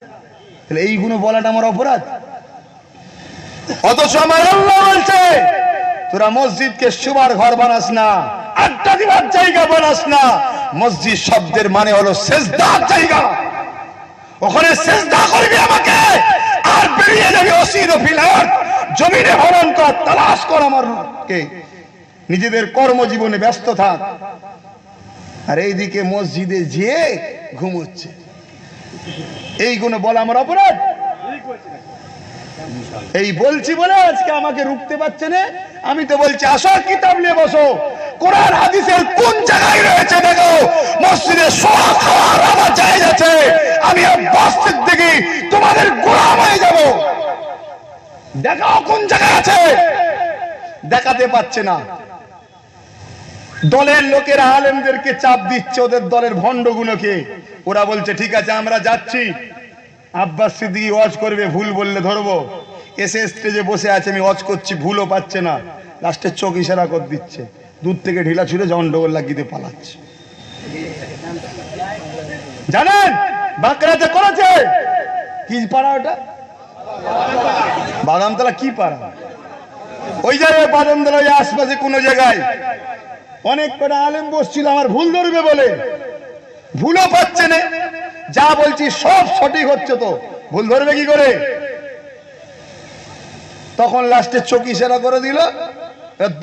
তাহলে এইগুলো বলাটা আমার অপরাধ? অথচ আমার আল্লাহ বলছে তোরা মসজিদকে শুবার ঘর বানাস না, আড্ডা দিবার জায়গা বানাস না। মসজিদ শব্দের মানে হলো সেজদার জায়গা। ওখানে সেজদা করবি আমাকে, আর বেরিয়ে যাবি অসির ফিলার জমিনে হরণ কর, তালাশ কর আমারকে, নিজেদের কর্মজীবনে ব্যস্ত থাক। আর এইদিকে মসজিদে যেয়ে ঘুমোচ্ছে। এইগুলো বলা আমার অপরাধ? এই বলছি বলে আজকে আমাকে রুখতে পারছে না। আমি তো বলছি আসো কিতাব নিয়ে বসো, কোরআন হাদিসের কোন জায়গায় রয়েছে দেখো। মসজিদে শোয়া খাওয়ার আমার জায়েজ আছে, আমি আব্বাস সিদ্দিকী তোমাদের গোলাম হয়ে যাব। দেখাও কোন জায়গায় আছে, দেখাতে পাচ্ছে না। দলের লোকেরা আলেমদেরকে চাপ দিচ্ছে, ওদের দলের ভণ্ডগুলোকে। ওরা বলছে ঠিক আছে আমরা যাচ্ছি, আব্বাস সিদ্দিকী ওয়াজ করবে, ভুল বললে ধরবো। এসে স্টেজে বসে আছে, আমি ওয়াজ করছি, ভুলও পাচ্ছে না, লাস্টে চোখ ইশারা করে দিচ্ছে, দূর থেকে ঢিলা ছুড়ে গন্ডগোল লাগিয়ে দিয়ে পালাচ্ছে। জানেন বাঁকড়াতে করেছে কি পাড়া? ওটা বাদামতলা। কি পাড়া? ওই জায়গায় বাদামতলা, ওই আশপাশে কোন জায়গায় অনেক কটা আলেম বসছিল, আমার ভুল ধরবে বলে, ভুলও পাচ্ছে না। যা বলছি সব সঠিক হচ্ছে, তো ভুল ধরবে কি করে? তখন লাস্টে চোখ ইশারা করে দিল,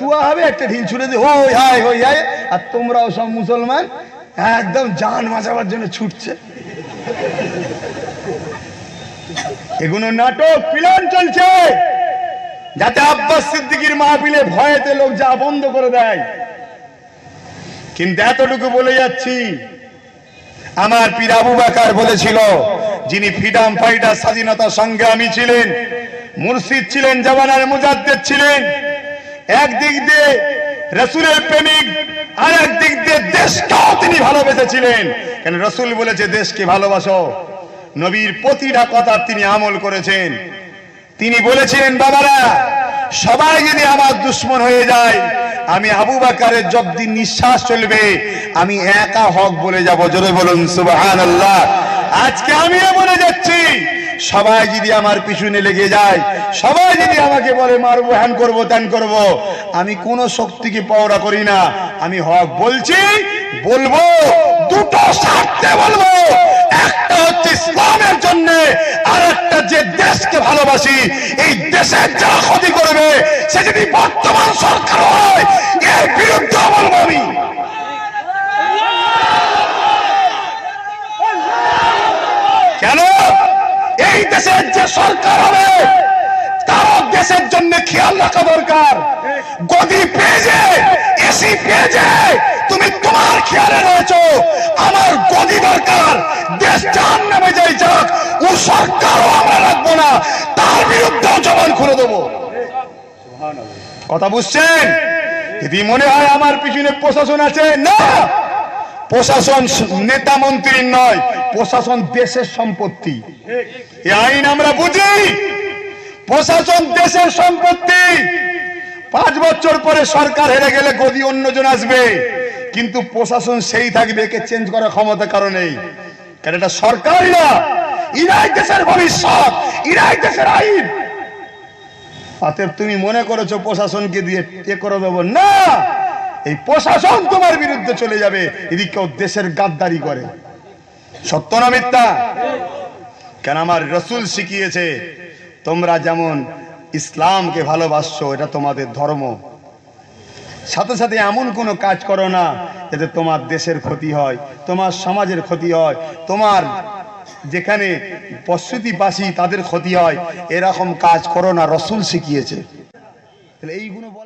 দোয়া হবে, একটা ঢিল ছুড়ে দিয়ে হই হাই হই হাই। আর তোমরাও সব মুসলমান একদম জান বাঁচাবার জন্য ছুটছে। এগুলো নাটক প্ল্যান চলছে, যাতে আব্বাস সিদ্দিকীর মাহফিলে ভয়েতে লোক যা বন্ধ করে দেয়। কিন্তু এতটুকু বলে যাচ্ছি, আমার পীর আবু বকর বলেছিল, যিনি ফ্রিডম ফাইটার স্বাধীনতা সংগ্রামী ছিলেন, মুর্শিদ ছিলেন, জামানার মুজাদ্দিদ ছিলেন, একদিক দিয়ে রাসূলের প্রেমিক, আর একদিক দিয়ে দেশকেও তিনি ভালোবেসেছিলেন। কেন রাসূল বলেছে দেশকে ভালোবাসো। নবীর প্রতিটা কথা তিনি আমল করেছেন। তিনি বলেছিলেন বাবারা সবাই যদি আমার দুশমন হয়ে যায়, আমি আবু বকরের যতদিন নিঃশ্বাস চলবে আমি একা হক বলে যাব। জোরে বলুন সুবহানাল্লাহ। আজকে আমিও বলে যাচ্ছি, সবাই যদি আমার পিছনে লেগে যায়, সবাই যদি আমাকে বলে মারবো, হ্যান করবো, ত্যান করবো, আমি কোন শক্তিকে পাওয়া করি না। আমি হক বলছি, বলবো, দুটো স্বার্থে বলবো। একটা হচ্ছে ইসলামের জন্য, আর একটা যে দেশকে ভালোবাসি, এই দেশের যারা ক্ষতি করবে সে যদি বর্তমান সরকার হয়, এর বিরুদ্ধে বলবো আমি। কেন? এই দেশের যে সরকার হবে তারও দেশের জন্য খেয়াল রাখা দরকার। গদি পেয়েছে, এসি পেয়েছে, তুমি তোমার খেয়ালে রয়েছো, আমার গদি দরকার। দেশ জাহান্নামে যাই যাক, ও সরকারও আমরা রাখবো না, তার বিরুদ্ধেও জবান খুলে দেবো। কথা বুঝছেন? যদি মনে হয় আমার পিছনে প্রশাসন আছে, না, প্রশাসন নেতা মন্ত্রীর নয়, প্রশাসন দেশের সম্পত্তি। এই আইন আমরা বুঝি, প্রশাসন দেশের সম্পত্তি। 5 বছর পরে সরকার হেরে গেলে গদি অন্যজন আসবে, কিন্তু প্রশাসন সেই থাকবে, একে চেঞ্জ করার ক্ষমতা কারণেই। কারণ এটা সরকারই না, ইরাই দেশের ভবিষ্যৎ, ইরাই দেশের আইন। অতএব তুমি মনে করেছো প্রশাসনকে দিয়ে এ করে দেবো, না, এই প্রশাসন তোমার বিরুদ্ধে চলে যাবে যদি কেউ দেশের গাদ্দারি করে। সত্য না মিথ্যা? কেন আমার রাসূল শিখিয়েছে, তোমরা যেমন ইসলামকে ভালোবাসছো, এটা তোমাদের ধর্ম, সাথে সাথে এমন কোনো কাজ করো না যাতে তোমার দেশের ক্ষতি হয়, তোমার সমাজের ক্ষতি হয়, তোমার যেখানে বসতিবাসী তাদের ক্ষতি হয়, এরকম কাজ করো না। রাসূল শিখিয়েছে। তাহলে এইগুলো বলা